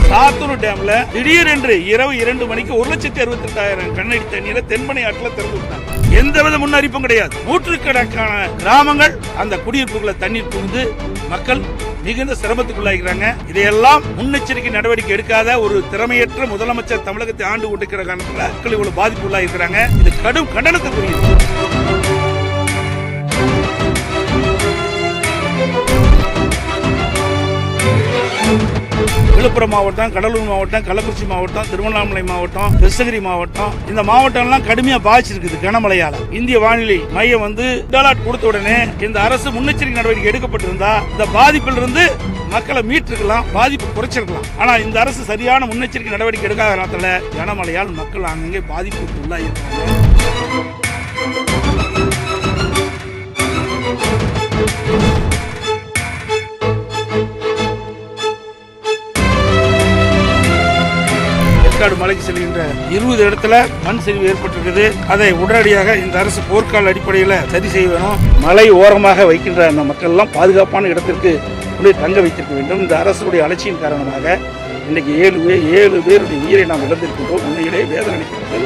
சாத்தூர் டேம்ல திடீரென்று இரவு 2 மணிக்கு 1,68,000 கண்ணடி தண்ணீரை தென்பனை ஆற்றில் திறந்து விட்டாங்க. எந்தவித முன்னறிப்பும் கிடையாது. நூற்றுக்கணக்கான கிராமங்கள் அந்த குடியிருப்புகளை தண்ணீர் புகுந்து மக்கள் மிகுந்த சிரமத்துக்குள்ளாகிறாங்க. இதையெல்லாம் முன்னெச்சரிக்கை நடவடிக்கை எடுக்காத ஒரு திறமையற்ற முதலமைச்சர் தமிழகத்தை ஆண்டு கொண்டிருக்கிற காரணத்தில் மக்கள் இவ்வளவு பாதிப்புள்ளாகிறாங்க. இது கடும் கண்டனத்துக்குரியது. விழுப்புரம் மாவட்டம், கடலூர் மாவட்டம், கள்ளக்குறிச்சி மாவட்டம், திருவண்ணாமலை மாவட்டம், கிருஷ்ணகிரி மாவட்டம், இந்த மாவட்டம் எல்லாம் கடுமையா பாதிச்சிருக்குது கனமழையால. இந்திய வானிலை மையம் அலர்ட் கொடுத்த உடனே இந்த அரசு முன்னெச்சரிக்கை நடவடிக்கை எடுக்கப்பட்டிருந்தா இந்த பாதிப்பில் இருந்து மக்களை மீட்டிருக்கலாம், பாதிப்பு குறைச்சிருக்கலாம். ஆனா இந்த அரசு சரியான முன்னெச்சரிக்கை நடவடிக்கை எடுக்காத காரணத்துல கனமழையால் மக்கள் அங்கங்கே பாதிப்புக்கு உள்ளாயிருக்காங்க. மலைக்கு செல்கின்ற 20 இடத்துல மண் சரிவு ஏற்பட்டிருக்குது. அதை உடனடியாக இந்த அரசு போர்க்கால அடிப்படையில் சரி செய்ய வேணும். மலை ஓரமாக வைக்கின்ற அந்த மக்கள் எல்லாம் பாதுகாப்பான இடத்திற்கு தங்க வைத்திருக்க வேண்டும். இந்த அரசுடைய அலட்சியின் காரணமாக இன்னைக்கு 7 பேருடைய உயிரை நாம் இழந்திருக்கின்றோம். உண்மையிலே வேதனை அளிக்கிறது.